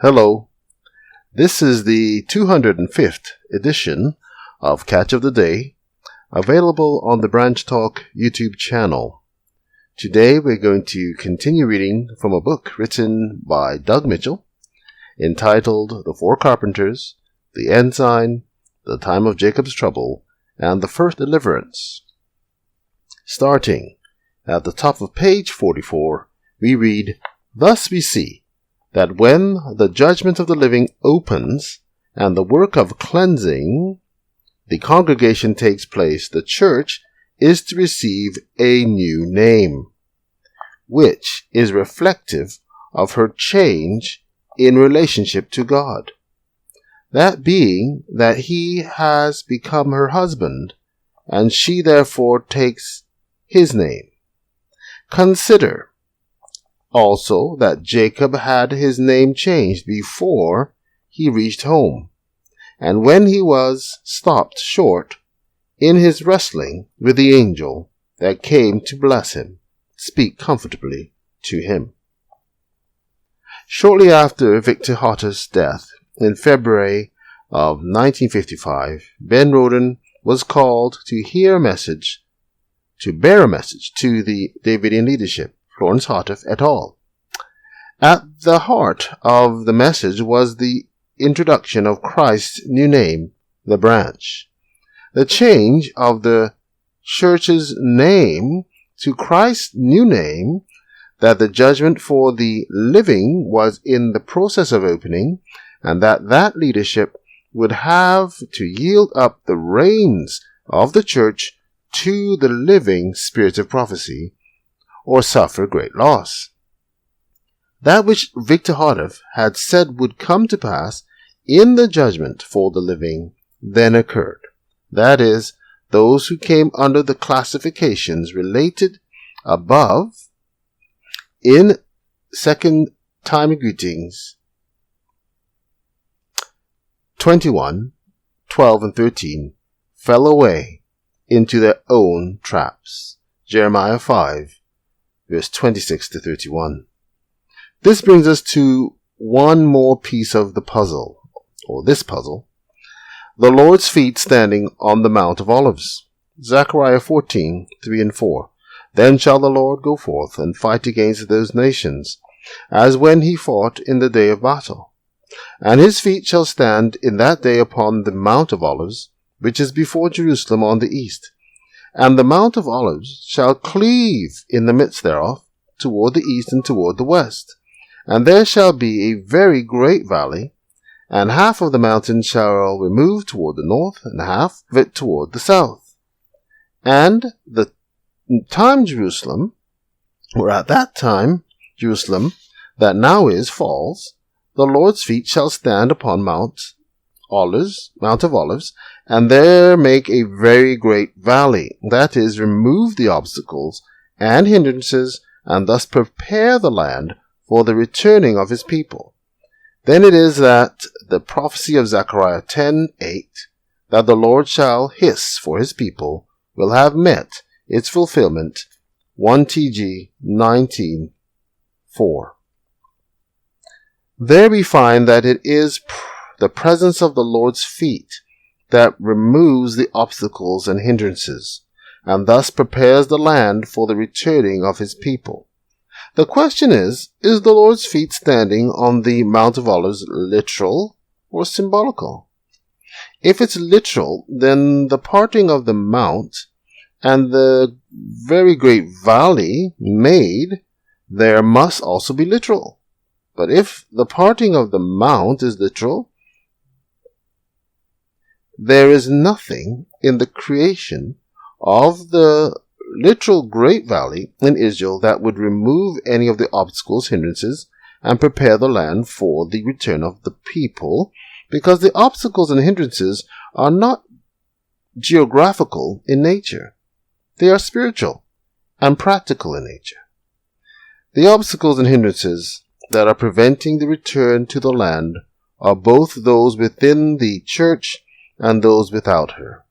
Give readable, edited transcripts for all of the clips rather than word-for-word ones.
Hello, this is the 205th edition of Catch of the Day, available on the Branch Talk YouTube channel. Today we're going to continue reading from a book written by Doug Mitchell, entitled The Four Carpenters, The Ensign, The Time of Jacob's Trouble, and The First Deliverance. Starting at the top of page 44, we read, "Thus we see that when the judgment of the living opens and the work of cleansing the congregation takes place, the church is to receive a new name, which is reflective of her change in relationship to God. That being that he has become her husband, and she therefore takes his name. Consider also that Jacob had his name changed before he reached home, and when he was stopped short in his wrestling with the angel that came to bless him, speak comfortably to him." Shortly after Victor Hotter's death in February of 1955, Ben Roden was called to bear a message to the Davidian leadership, Florence Hotter et al. At the heart of the message was the introduction of Christ's new name, the Branch. The change of the church's name to Christ's new name, that the judgment for the living was in the process of opening, and that leadership would have to yield up the reins of the church to the living spirit of prophecy, or suffer great loss. That which Victor Hotter had said would come to pass in the judgment for the living then occurred. That is, those who came under the classifications related above in 2 Time Greetings 21, 12 and 13 fell away into their own traps. Jeremiah 5, verse 26 to 31. This brings us to one more piece of the puzzle, or this puzzle. The Lord's feet standing on the Mount of Olives. Zechariah 14, 3 and 4. "Then shall the Lord go forth and fight against those nations, as when he fought in the day of battle. And his feet shall stand in that day upon the Mount of Olives, which is before Jerusalem on the east. And the Mount of Olives shall cleave in the midst thereof, toward the east and toward the west. And there shall be a very great valley, and half of the mountain shall remove toward the north, and half of it toward the south. And the time Jerusalem, or at that time Jerusalem, that now is, falls, the Lord's feet shall stand upon Mount of Olives, and there make a very great valley, that is, remove the obstacles and hindrances, and thus prepare the land for the returning of his people. Then it is that the prophecy of Zechariah 10:8, that the Lord shall hiss for his people, will have met its fulfillment. 1 TG 19:4. There we find that it is the presence of the Lord's feet that removes the obstacles and hindrances, and thus prepares the land for the returning of his people. The question is the Lord's feet standing on the Mount of Olives literal or symbolical? If it's literal, then the parting of the mount and the very great valley made there must also be literal. But if the parting of the mount is literal, there is nothing in the creation of the literal Great Valley in Israel that would remove any of the obstacles, hindrances, and prepare the land for the return of the people, because the obstacles and hindrances are not geographical in nature. They are spiritual and practical in nature. The obstacles and hindrances that are preventing the return to the land are both those within the church and those without her.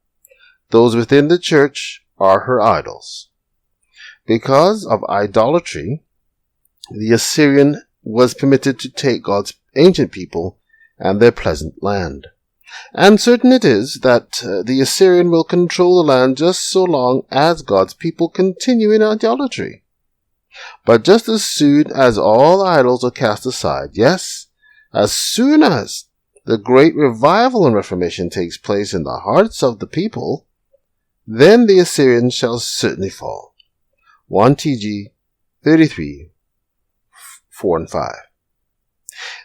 Those within the church are her idols. Because of idolatry, the Assyrian was permitted to take God's ancient people and their pleasant land. And certain it is that the Assyrian will control the land just so long as God's people continue in idolatry. But just as soon as all idols are cast aside, yes, as soon as the great revival and reformation takes place in the hearts of the people, then the Assyrian shall certainly fall. 1 TG 33, 4 and 5.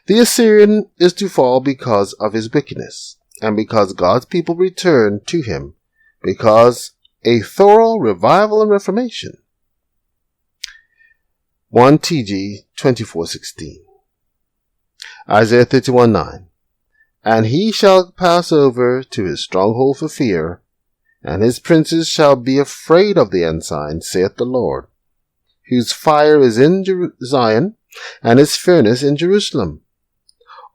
The Assyrian is to fall because of his wickedness, and because God's people return to him, because a thorough revival and reformation. 1 TG 24:16. Isaiah 31:9. And he shall pass over to his stronghold for fear, and his princes shall be afraid of the ensign, saith the Lord, whose fire is in Zion, and his furnace in Jerusalem.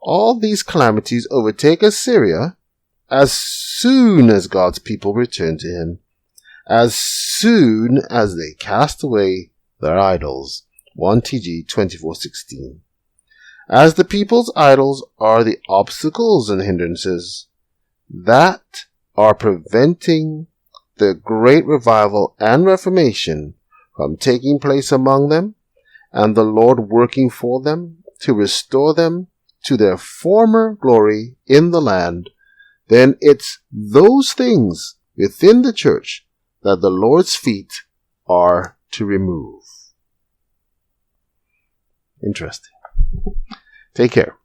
All these calamities overtake Assyria as soon as God's people return to him, as soon as they cast away their idols. 1 TG 24:16. As the people's idols are the obstacles and hindrances that are preventing the great revival and reformation from taking place among them, and the Lord working for them to restore them to their former glory in the land, then it's those things within the church that the Lord's feet are to remove. Interesting. Take care.